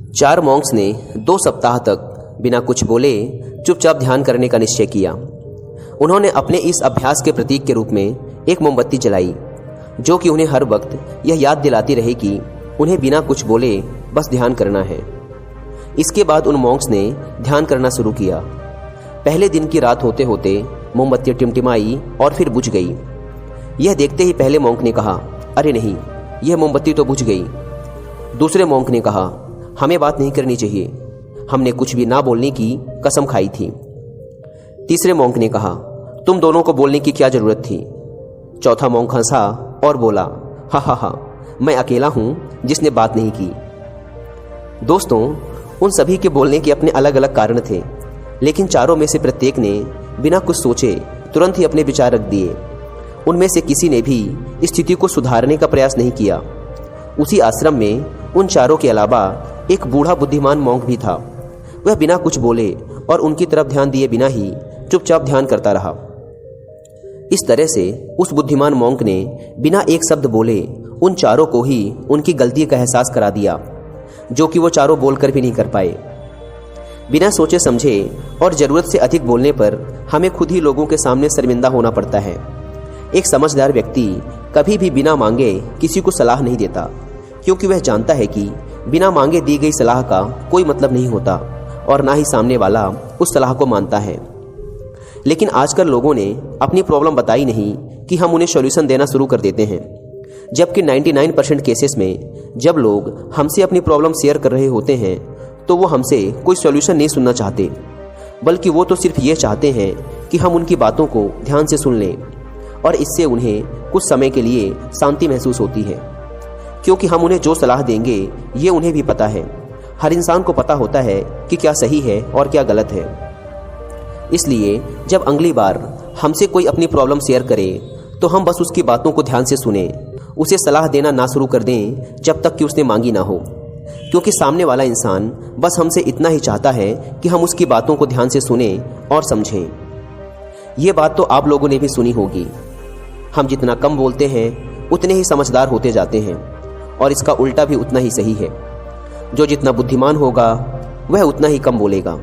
4 Monks ने 2 सप्ताह तक बिना कुछ बोले चुपचाप ध्यान करने का निश्चय किया। उन्होंने अपने इस अभ्यास के प्रतीक के रूप में एक मोमबत्ती जलाई, जो कि उन्हें हर वक्त यह याद दिलाती रहे कि उन्हें बिना कुछ बोले बस ध्यान करना है। इसके बाद उन मॉन्क्स ने ध्यान करना शुरू किया। पहले दिन की रात होते होते मोमबत्ती टिमटिमाई और फिर बुझ गई। यह देखते ही पहले मॉन्क ने कहा, अरे नहीं, यह मोमबत्ती तो बुझ गई। दूसरे मॉन्क ने कहा, हमें बात नहीं करनी चाहिए, हमने कुछ भी ना बोलने की कसम खाई थी। तीसरे मॉन्क ने कहा, तुम दोनों को बोलने की क्या जरूरत थी। चौथा मॉन्क हंसा और बोला, हा हा हा, मैं अकेला हूं जिसने बात नहीं की। दोस्तों, उन सभी के बोलने के अपने अलग अलग कारण थे, लेकिन चारों में से प्रत्येक ने बिना कुछ सोचे तुरंत ही अपने विचार रख दिए। उनमें से किसी ने भी स्थिति को सुधारने का प्रयास नहीं किया। उसी आश्रम में उन चारों के अलावा एक बूढ़ा बुद्धिमान मॉन्क भी था। वह बिना कुछ बोले और उनकी तरफ ध्यान दिए बिना ही चुपचाप ध्यान करता रहा। इस तरह से उस बुद्धिमान मॉन्क ने बिना एक शब्द बोले उन चारों को ही उनकी गलती का एहसास करा दिया, जो कि वो चारों बोलकर भी नहीं कर पाए। बिना सोचे समझे और जरूरत से अधिक बोलने पर हमें खुद ही लोगों के सामने शर्मिंदा होना पड़ता है। एक समझदार व्यक्ति कभी भी बिना मांगे किसी को सलाह नहीं देता, क्योंकि वह जानता है कि बिना मांगे दी गई सलाह का कोई मतलब नहीं होता और ना ही सामने वाला उस सलाह को मानता है। लेकिन आजकल लोगों ने अपनी प्रॉब्लम बताई नहीं कि हम उन्हें सॉल्यूशन देना शुरू कर देते हैं, जबकि 99% केसेस में जब लोग हमसे अपनी प्रॉब्लम शेयर कर रहे होते हैं तो वो हमसे कोई सॉल्यूशन नहीं सुनना चाहते, बल्कि वो तो सिर्फ ये चाहते हैं कि हम उनकी बातों को ध्यान से सुन लें, और इससे उन्हें कुछ समय के लिए शांति महसूस होती है। क्योंकि हम उन्हें जो सलाह देंगे ये उन्हें भी पता है। हर इंसान को पता होता है कि क्या सही है और क्या गलत है। इसलिए जब अगली बार हमसे कोई अपनी प्रॉब्लम शेयर करे तो हम बस उसकी बातों को ध्यान से सुने, उसे सलाह देना ना शुरू कर दें जब तक कि उसने मांगी ना हो। क्योंकि सामने वाला इंसान बस हमसे इतना ही चाहता है कि हम उसकी बातों को ध्यान से सुने और समझें। ये बात तो आप लोगों ने भी सुनी होगी, हम जितना कम बोलते हैं उतने ही समझदार होते जाते हैं, और इसका उल्टा भी उतना ही सही है। जो जितना बुद्धिमान होगा वह उतना ही कम बोलेगा।